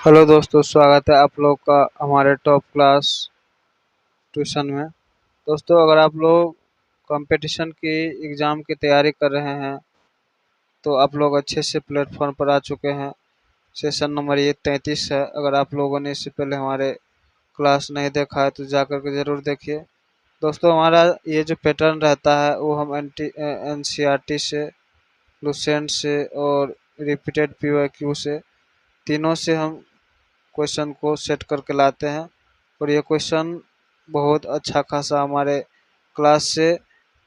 Hello दोस्तों, स्वागत है आप लोग का हमारे टॉप क्लास ट्यूशन में। दोस्तों, अगर आप लोग कंपटीशन की एग्ज़ाम की तैयारी कर रहे हैं तो आप लोग अच्छे से प्लेटफॉर्म पर आ चुके हैं। सेशन नंबर ये 33 है। अगर आप लोगों ने इससे पहले हमारे क्लास नहीं देखा है तो जा कर के ज़रूर देखिए। दोस्तों, हमारा ये जो पैटर्न रहता है वो हम NCERT से, लुसेंट से और रिपीटेड PYQ से, तीनों से हम क्वेश्चन को सेट करके लाते हैं। और ये क्वेश्चन बहुत अच्छा खासा हमारे क्लास से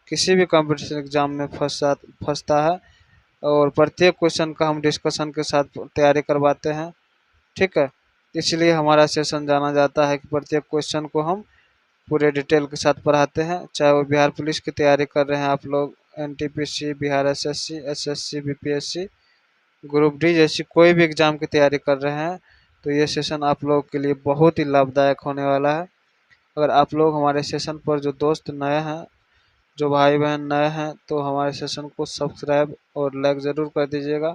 किसी भी कंपटीशन एग्जाम में फंसता है। और प्रत्येक क्वेश्चन का हम डिस्कशन के साथ तैयारी करवाते हैं। ठीक है, इसलिए हमारा सेशन जाना जाता है कि प्रत्येक क्वेश्चन को हम पूरे डिटेल के साथ पढ़ाते हैं। चाहे वो बिहार पुलिस की तैयारी कर रहे हैं आप लोग, NTPC, Bihar SSC, SSC, BPSC, group D जैसी कोई भी एग्ज़ाम की तैयारी कर रहे हैं तो ये सेशन आप लोगों के लिए बहुत ही लाभदायक होने वाला है। अगर आप लोग हमारे सेशन पर जो दोस्त नए हैं, जो भाई बहन नए हैं, तो हमारे सेशन को सब्सक्राइब और लाइक ज़रूर कर दीजिएगा।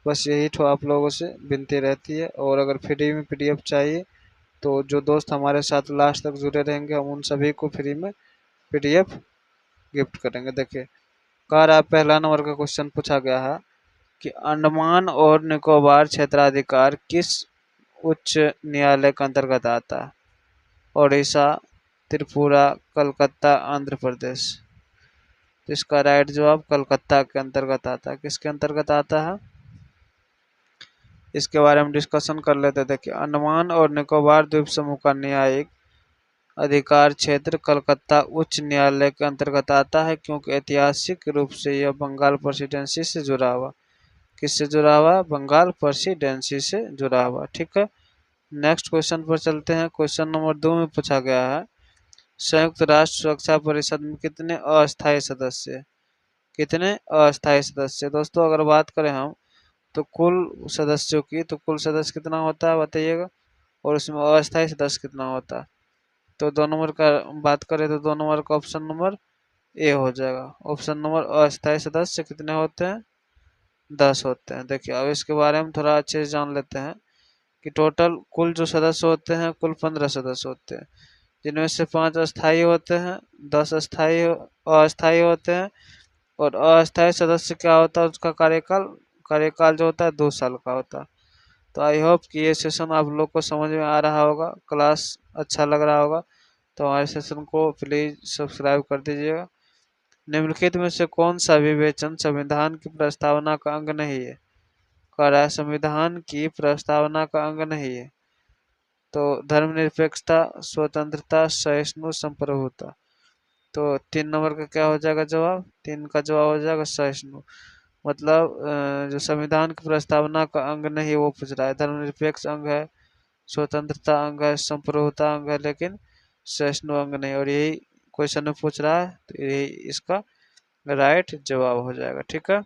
बस यही तो आप लोगों से विनती रहती है। और अगर फ्री में PDF चाहिए तो जो दोस्त हमारे साथ लास्ट तक जुड़े रहेंगे हम उन सभी को फ्री में PDF गिफ्ट करेंगे। देखिए, कह रहा है पहला नंबर का क्वेश्चन पूछा गया है कि अंडमान और निकोबार क्षेत्राधिकार किस उच्च न्यायालय के अंतर्गत आता है? ओडिशा, त्रिपुरा, कलकत्ता, आंध्र प्रदेश। तो इसका राइट जवाब कलकत्ता के अंतर्गत आता है। किसके अंतर्गत आता है इसके बारे में डिस्कशन कर लेते हैं। देखिए, अंडमान और निकोबार द्वीप समूह का न्यायिक अधिकार क्षेत्र कलकत्ता उच्च न्यायालय के अंतर्गत आता है क्योंकि ऐतिहासिक रूप से यह बंगाल प्रेसिडेंसी से जुड़ा हुआ। किससे जुड़ा हुआ? बंगाल प्रेसिडेंसी से जुड़ा हुआ। ठीक है, नेक्स्ट क्वेश्चन पर चलते हैं। क्वेश्चन नंबर 2 में पूछा गया है संयुक्त राष्ट्र सुरक्षा परिषद में कितने अस्थायी सदस्य? कितने अस्थायी सदस्य? दोस्तों, अगर बात करें हम तो कुल सदस्यों की, तो कुल सदस्य कितना होता है बताइएगा, और उसमें अस्थायी सदस्य कितना होता है? तो 2 नंबर का बात करें तो 2 नंबर का ऑप्शन नंबर ए हो जाएगा। ऑप्शन नंबर अस्थायी सदस्य कितने होते हैं? 10 होते हैं। देखिए, अब इसके बारे में थोड़ा अच्छे से जान लेते हैं कि टोटल कुल जो सदस्य होते हैं कुल 15 सदस्य होते हैं, जिनमें से 5 अस्थायी होते हैं, 10 अस्थायी होते हैं। और अस्थायी सदस्य क्या होता है? उसका कार्यकाल कार्यकाल जो होता है 2 साल का होता है। तो आई होप कि ये सेशन आप लोग को समझ में आ रहा होगा, क्लास अच्छा लग रहा होगा। तो हमारे सेशन को प्लीज़ सब्सक्राइब कर दीजिएगा। निम्नलिखित में से कौन सा विवेचन संविधान की प्रस्तावना का अंग नहीं है? कह रहा है संविधान की प्रस्तावना का अंग नहीं है। तो धर्मनिरपेक्षता, स्वतंत्रता, सहिष्णु, संप्रभुता। तो 3 नंबर का क्या हो जाएगा जवाब? 3 का जवाब हो जाएगा सहिष्णु। मतलब जो संविधान की प्रस्तावना का अंग नहीं वो पूछ रहा है। धर्मनिरपेक्ष अंग है, स्वतंत्रता अंग है, संप्रभुता अंग है, लेकिन सहिष्णु अंग नहीं। और यही क्वेश्चन में पूछ रहा है, तो यही इसका राइट जवाब हो जाएगा। ठीक है,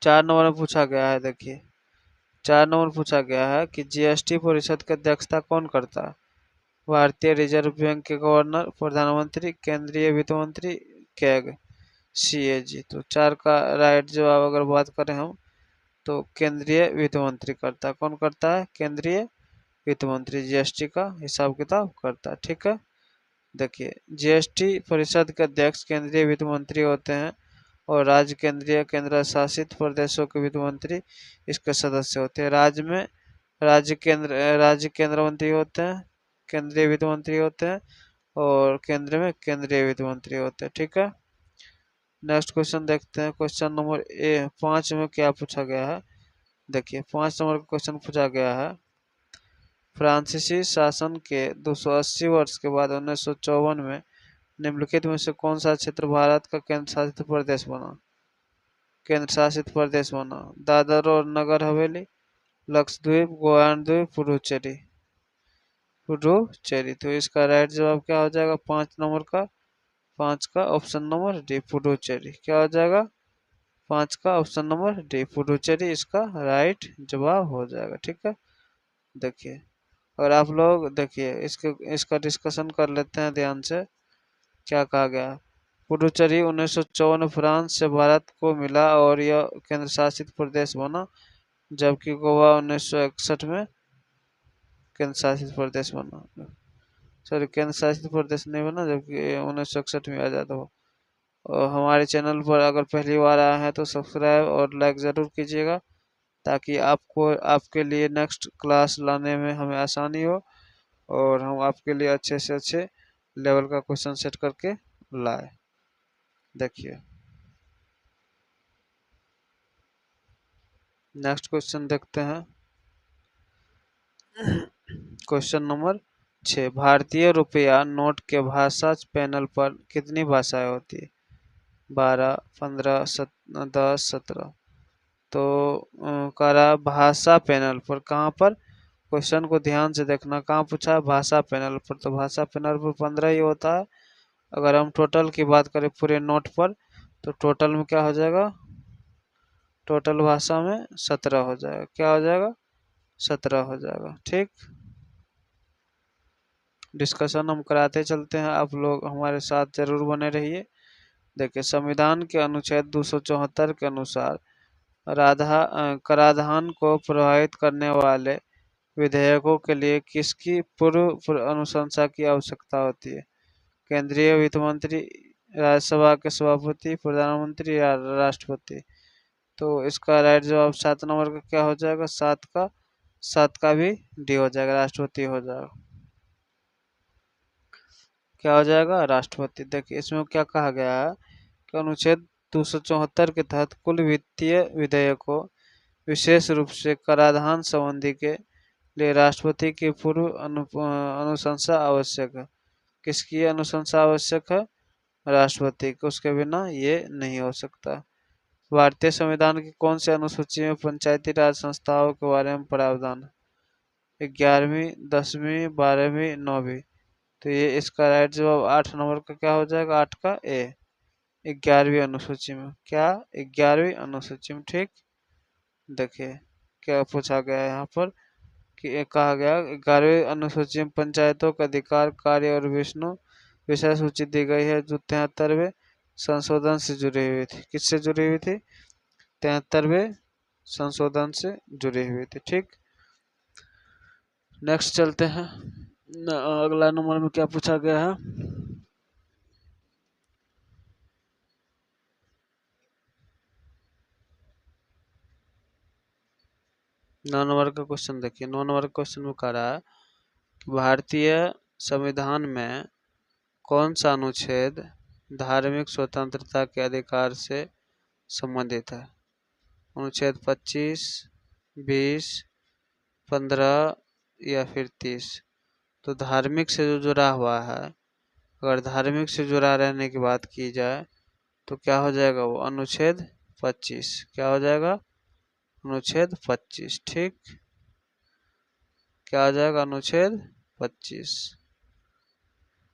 4 नंबर में पूछा गया है। देखिए, 4 नंबर पूछा गया है कि GST परिषद की अध्यक्षता कौन करता है? भारतीय रिजर्व बैंक के गवर्नर, प्रधानमंत्री, केंद्रीय वित्त मंत्री, कैग, CAG। तो 4 का राइट जवाब अगर बात करें हम तो केंद्रीय वित्त मंत्री करता है। कौन करता है? केंद्रीय वित्त मंत्री GST का हिसाब किताब करता है। ठीक है, देखिए, GST परिषद के अध्यक्ष केंद्रीय वित्त मंत्री होते हैं और राज्य, केंद्रीय, केंद्र शासित प्रदेशों के वित्त मंत्री इसके सदस्य होते हैं। राज्य में राज्य केंद्र मंत्री होते हैं, केंद्रीय वित्त मंत्री होते हैं, और केंद्र में केंद्रीय वित्त मंत्री होते हैं। ठीक है, नेक्स्ट क्वेश्चन देखते हैं। क्वेश्चन नंबर 5 में क्या पूछा गया है? देखिए, 5 नंबर का क्वेश्चन पूछा गया है फ्रांसीसी शासन के 280 वर्ष के बाद 1954 में निम्नलिखित में से कौन सा क्षेत्र भारत का केंद्र शासित प्रदेश बना? केंद्र शासित प्रदेश बना दादर और नगर हवेली, लक्षद्वीप, गोवान द्वीप, पुडुचेरी। पुडुचेरी। तो इसका राइट जवाब क्या हो जाएगा? 5 नंबर का, 5 का ऑप्शन नंबर डी, पुडुचेरी। क्या हो जाएगा? 5 का ऑप्शन नंबर डी, पुडुचेरी इसका राइट जवाब हो जाएगा। ठीक है, देखिए, और आप लोग देखिए इसका डिस्कशन कर लेते हैं ध्यान से। क्या कहा गया? पुडुचेरी 1954 फ्रांस से भारत को मिला और यह केंद्र शासित प्रदेश बना। जबकि गोवा 1961 में केंद्र शासित प्रदेश बना। सॉरी, केंद्र शासित प्रदेश नहीं बना, जबकि 1961 में आज़ाद हो। और हमारे चैनल पर अगर पहली बार आए हैं तो सब्सक्राइब और लाइक ज़रूर कीजिएगा, ताकि आपको आपके लिए नेक्स्ट क्लास लाने में हमें आसानी हो और हम आपके लिए अच्छे से अच्छे लेवल का क्वेश्चन सेट करके लाए। देखिए नेक्स्ट क्वेश्चन देखते हैं। क्वेश्चन नंबर 6, भारतीय रुपया नोट के भाषा पैनल पर कितनी भाषाएं होती है? 12, 15, 10, 17। तो करा भाषा पैनल पर, कहाँ पर? क्वेश्चन को ध्यान से देखना, कहाँ पूछा है? भाषा पैनल पर। तो भाषा पैनल पर 15 ही होता है। अगर हम टोटल की बात करें पूरे नोट पर, तो टोटल में क्या हो जाएगा? टोटल भाषा में 17 हो जाएगा। क्या हो जाएगा? 17 हो जाएगा। ठीक, डिस्कशन हम कराते चलते हैं, आप लोग हमारे साथ जरूर बने रहिए। देखिए, संविधान के अनुच्छेद 274 के अनुसार कराधान को प्रभावित करने वाले विधेयकों के लिए किसकी पूर्व अनुशंसा की आवश्यकता होती है? केंद्रीय वित्त मंत्री, राज्यसभा के सभापति, प्रधानमंत्री या राष्ट्रपति? तो इसका राइट जवाब 7 नंबर का क्या हो जाएगा? 7 का भी डी हो जाएगा, राष्ट्रपति हो जाएगा। क्या हो जाएगा? राष्ट्रपति। देखिए, इसमें क्या कहा गया है कि अनुच्छेद 274 के तहत कुल वित्तीय विधेयकों, विशेष रूप से कराधान संबंधी के लिए राष्ट्रपति की पूर्व अनुशंसा आवश्यक है। किसकी अनुशंसा आवश्यक है? राष्ट्रपति की। उसके बिना ये नहीं हो सकता। भारतीय संविधान की कौन सी अनुसूची में पंचायती राज संस्थाओं के बारे में प्रावधान है? 11वीं, 10वीं, 12वीं, 9वीं? तो ये इसका राइट जवाब 8 नंबर का क्या हो जाएगा? 8 का ए, 11वीं अनुसूची में। क्या? 11वीं अनुसूची में। ठीक, देखिए क्या पूछा गया है यहाँ पर कि कहा गया 11वीं अनुसूची में पंचायतों का अधिकार, कार्य और विषय सूची दी गई है, जो 73वें संशोधन से जुड़ी हुई थी। किससे जुड़ी हुई थी? 73वें संशोधन से जुड़ी हुई थी। ठीक, नेक्स्ट चलते हैं। अगला नंबर में क्या पूछा गया है? 9 नंबर का क्वेश्चन देखिए। 9 नंबर का क्वेश्चन में कह रहा है कि भारतीय संविधान में कौन सा अनुच्छेद धार्मिक स्वतंत्रता के अधिकार से संबंधित है? अनुच्छेद 25, 20, 15 या फिर 30? तो धार्मिक से जो जुड़ा हुआ है, अगर धार्मिक से जुड़ा रहने की बात की जाए तो क्या हो जाएगा? वो अनुच्छेद 25। क्या हो जाएगा? अनुच्छेद 25। ठीक, क्या हो जाएगा? अनुच्छेद 25।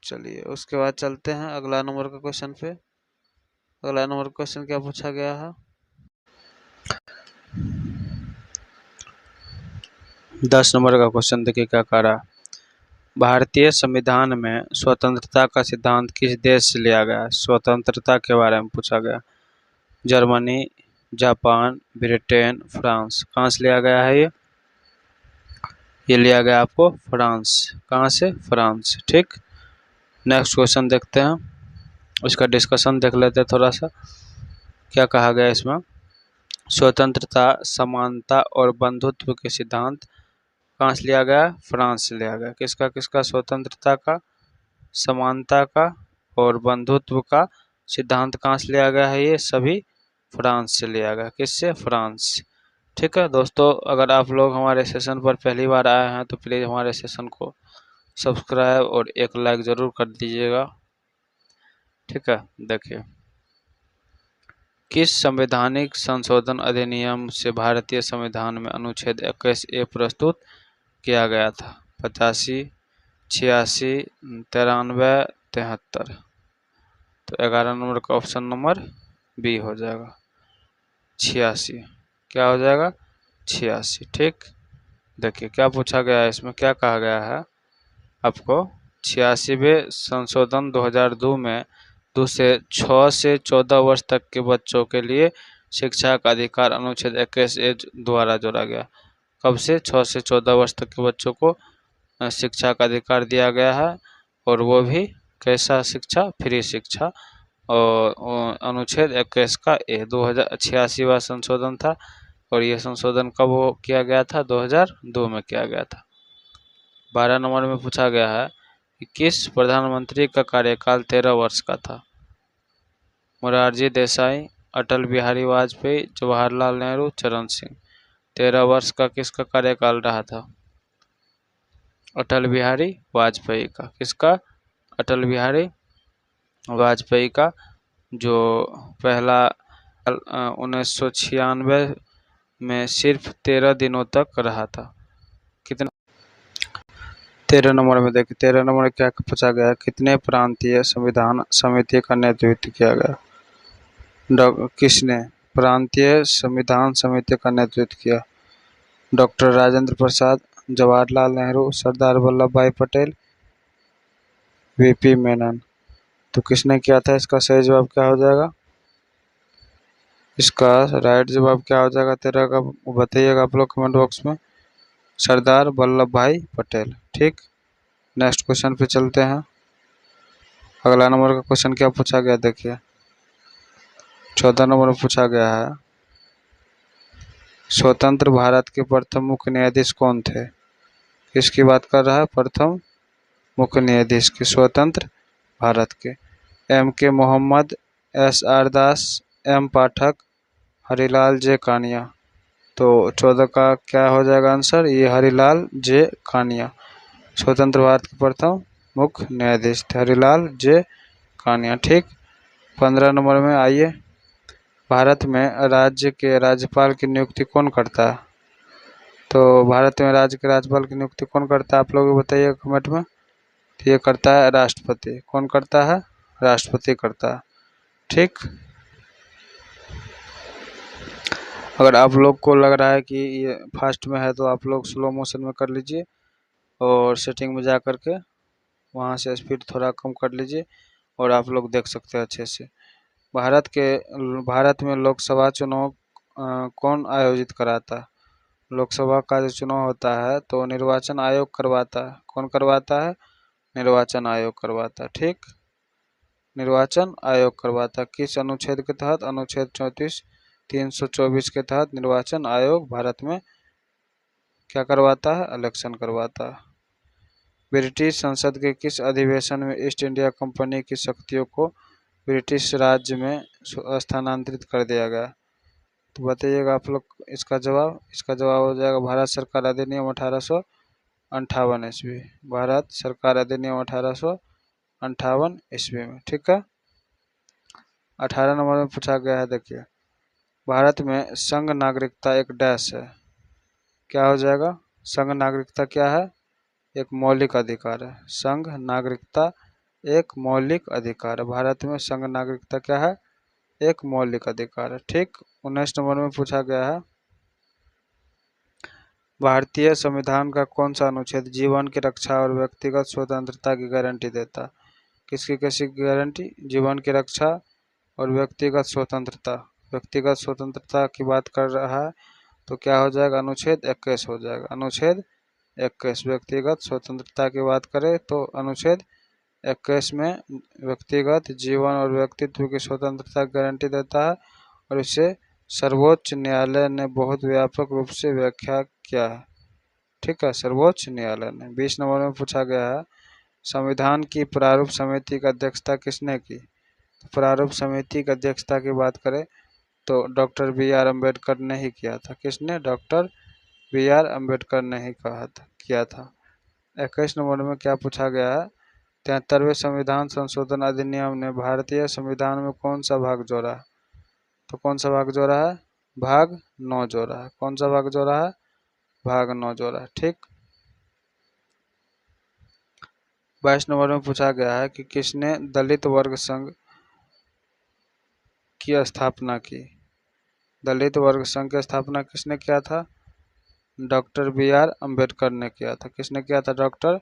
चलिए उसके बाद चलते हैं अगला नंबर का क्वेश्चन पे। अगला नंबर क्वेश्चन क्या पूछा गया है? 10 नंबर का क्वेश्चन देखिए क्या कह रहा है। भारतीय संविधान में स्वतंत्रता का सिद्धांत किस देश से लिया गया है? स्वतंत्रता के बारे में पूछा गया। Germany, Japan, Britain, France? कहाँ से लिया गया है ये लिया गया आपको फ्रांस। कहाँ से? फ्रांस। ठीक, नेक्स्ट क्वेश्चन देखते हैं, उसका डिस्कशन देख लेते हैं थोड़ा सा। क्या कहा गया इसमें? स्वतंत्रता, समानता और बंधुत्व के सिद्धांत कहाँ से लिया गया? फ्रांस से लिया गया। किसका किसका? स्वतंत्रता का, समानता का और बंधुत्व का सिद्धांत कहाँ से लिया गया है? ये सभी फ्रांस से लिया गया। किससे? फ्रांस। ठीक है दोस्तों, अगर आप लोग हमारे सेशन पर पहली बार आए हैं तो प्लीज़ हमारे सेशन को सब्सक्राइब और एक लाइक ज़रूर कर दीजिएगा। ठीक है, देखिए किस संवैधानिक संशोधन अधिनियम से भारतीय संविधान में अनुच्छेद 21A प्रस्तुत किया गया था? 85, 86, 93, 73? तो 11 नंबर का ऑप्शन नंबर बी हो जाएगा, 86। क्या हो जाएगा? 86। ठीक, देखिए क्या पूछा गया है इसमें, क्या कहा गया है आपको? 86वें संशोधन 2002 में 2 से 6 से 14 वर्ष तक के बच्चों के लिए शिक्षा का अधिकार अनुच्छेद 21A द्वारा जोड़ा गया। कब से? 6 से 14 वर्ष तक के बच्चों को शिक्षा का अधिकार दिया गया है, और वो भी कैसा शिक्षा? फ्री शिक्षा। और अनुच्छेद 21 का ए 2086वां संशोधन था, और यह संशोधन कब किया गया था? 2002 में किया गया था। 12 नंबर में पूछा गया है कि किस प्रधानमंत्री का कार्यकाल 13 वर्ष का था? मोरारजी देसाई, अटल बिहारी वाजपेयी, जवाहरलाल नेहरू, चरण सिंह। 13 वर्ष का किसका कार्यकाल रहा था? अटल बिहारी वाजपेयी का। किसका? अटल बिहारी वाजपेयी का, जो पहला 1996 में सिर्फ 13 दिनों तक रहा था। कितना? 13 नंबर में देखिए, 13 नंबर में क्या पूछा गया? कितने प्रांतीय संविधान समिति का नेतृत्व किया गया? किसने प्रांतीय संविधान समिति का नेतृत्व किया? डॉक्टर राजेंद्र प्रसाद, जवाहरलाल नेहरू, सरदार वल्लभ भाई पटेल, वीपी मेनन। तो किसने किया था? इसका सही जवाब क्या हो जाएगा? इसका राइट जवाब क्या हो जाएगा 13 का? बताइएगा आप लोग कमेंट बॉक्स में। सरदार वल्लभ भाई पटेल। ठीक, नेक्स्ट क्वेश्चन पे चलते हैं। अगला नंबर का क्वेश्चन क्या पूछा गया? देखिए 14 नंबर में पूछा गया है, स्वतंत्र भारत के प्रथम मुख्य न्यायाधीश कौन थे? किसकी बात कर रहा है? प्रथम मुख्य न्यायाधीश की, स्वतंत्र भारत के। एम के मोहम्मद, एस आर दास, एम पाठक, हरिलाल जे कानिया। तो 14 का क्या हो जाएगा आंसर? ये हरिलाल जे कानिया स्वतंत्र भारत के प्रथम मुख्य न्यायाधीश थे, हरिलाल जे कानिया। ठीक, 15 नंबर में आइए, भारत में राज्य के राज्यपाल की नियुक्ति कौन करता है? तो भारत में राज्य के राज्यपाल की नियुक्ति कौन करता है? आप लोग बताइए कमेंट में। तो ये करता है राष्ट्रपति। कौन करता है? राष्ट्रपति करता है। ठीक, अगर आप लोग को लग रहा है कि ये फास्ट में है तो आप लोग स्लो मोशन में कर लीजिए, और सेटिंग में जा कर के वहाँ से स्पीड थोड़ा कम कर लीजिए, और आप लोग देख सकते हैं अच्छे से। भारत में लोकसभा चुनाव कौन आयोजित कराता है? लोकसभा का जो चुनाव होता है तो निर्वाचन आयोग करवाता है। कौन करवाता है? निर्वाचन आयोग करवाता है। ठीक, निर्वाचन आयोग करवाता है। किस अनुच्छेद के तहत? अनुच्छेद 34, 324 के तहत निर्वाचन आयोग भारत में क्या करवाता है? इलेक्शन करवाता है। ब्रिटिश संसद के किस अधिवेशन में ईस्ट इंडिया कंपनी की शक्तियों को ब्रिटिश राज्य में स्थानांतरित कर दिया गया? तो बताइएगा आप लोग इसका जवाब। इसका जवाब हो जाएगा भारत सरकार अधिनियम 1858 ईस्वी। भारत सरकार अधिनियम 1858 ईस्वी में। ठीक है, 18 नंबर में पूछा गया है, देखिए भारत में संघ नागरिकता एक डैश है। क्या हो जाएगा? संघ नागरिकता क्या है? एक मौलिक अधिकार है। संघ नागरिकता एक मौलिक अधिकार है। भारत में संघ नागरिकता क्या है? एक मौलिक अधिकार है। ठीक, 19 नंबर में पूछा गया है, भारतीय संविधान का कौन सा अनुच्छेद जीवन की रक्षा और व्यक्तिगत स्वतंत्रता की गारंटी देता है? किसकी किसकी गारंटी? जीवन की रक्षा और व्यक्तिगत स्वतंत्रता। व्यक्तिगत स्वतंत्रता की बात कर रहा है तो क्या हो जाएगा? अनुच्छेद 21 हो जाएगा। अनुच्छेद 21 व्यक्तिगत स्वतंत्रता की बात करें तो अनुच्छेद 21 में व्यक्तिगत जीवन और व्यक्तित्व की स्वतंत्रता की गारंटी देता है, और इसे सर्वोच्च न्यायालय ने बहुत व्यापक रूप से व्याख्या किया है। ठीक है, सर्वोच्च न्यायालय ने। 20 नंबर में पूछा गया है, संविधान की प्रारूप समिति की अध्यक्षता किसने की? प्रारूप समिति की अध्यक्षता की बात करें तो डॉक्टर बी.आर. अम्बेडकर ने ही किया था। किसने? Doctor B R. अम्बेडकर ने ही किया था। 21 नंबर में क्या पूछा गया है, 73वें संविधान संशोधन अधिनियम ने भारतीय संविधान में कौन सा भाग जोड़ा है? तो कौन सा भाग जोड़ा है? भाग 9 जोड़ा है। कौन सा भाग जोड़ा है? भाग 9 जोड़ा है। ठीक, 22 नंबर में पूछा गया है कि किसने दलित वर्ग संघ की स्थापना की? दलित वर्ग संघ की स्थापना किसने किया था? Doctor B R. अम्बेडकर ने किया था। किसने किया था? Doctor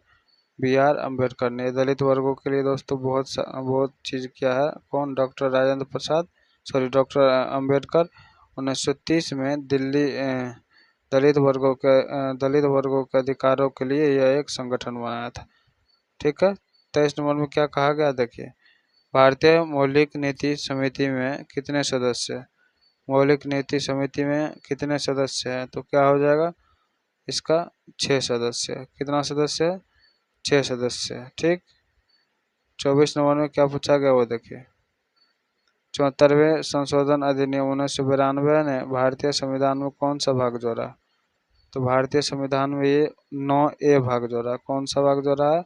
B R. अम्बेडकर ने। दलित वर्गों के लिए दोस्तों बहुत चीज़ किया है। कौन? Doctor Rajendra Prasad, sorry doctor Ambedkar. 1930 में दलित वर्गों के अधिकारों के लिए यह एक संगठन बनाया था। ठीक है। 23 नंबर में क्या कहा गया देखिए, भारतीय मौलिक नीति समिति में कितने सदस्य हैं? मौलिक नीति समिति में कितने सदस्य हैं? तो क्या हो जाएगा इसका 6 सदस्य है। कितना सदस्य है? 6 सदस्य है। ठीक। 24 नंबर में क्या पूछा गया वो देखिए, 74वें संशोधन अधिनियम 1992 ने भारतीय संविधान में कौन सा भाग जोड़ा? तो भारतीय संविधान में ये 9A भाग जोड़ा। कौन सा भाग जोड़ा है?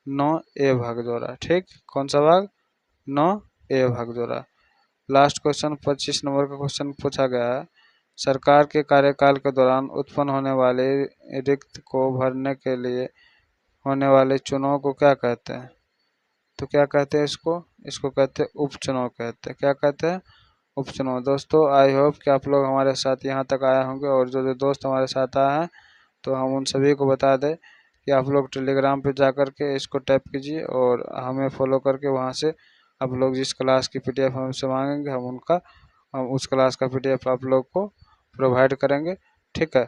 9A भाग जोड़ा। ठीक। कौन सा भाग? 9A भाग जोड़ा। लास्ट क्वेश्चन 25 नंबर का क्वेश्चन पूछा गया है, सरकार के कार्यकाल के दौरान उत्पन्न होने वाले रिक्त को भरने के लिए होने वाले चुनाव को क्या कहते हैं? तो क्या कहते हैं इसको कहते हैं उपचुनाव कहते हैं। क्या कहते हैं? उपचुनाव। दोस्तों आई होप कि आप लोग हमारे साथ यहाँ तक आए होंगे, और जो जो दोस्त हमारे साथ आए हैं तो हम उन सभी को बता दें कि आप लोग टेलीग्राम पे जा कर के इसको टाइप कीजिए और हमें फॉलो करके वहाँ से आप लोग जिस क्लास की PDF हमसे मांगेंगे हम उस क्लास का PDF आप लोग को प्रोवाइड करेंगे। ठीक है।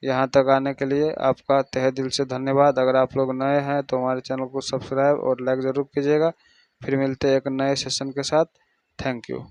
यहाँ तक आने के लिए आपका तहे दिल से धन्यवाद। अगर आप लोग नए हैं तो हमारे चैनल को सब्सक्राइब और लाइक ज़रूर कीजिएगा। फिर मिलते हैं एक नए सेशन के साथ। Thank you.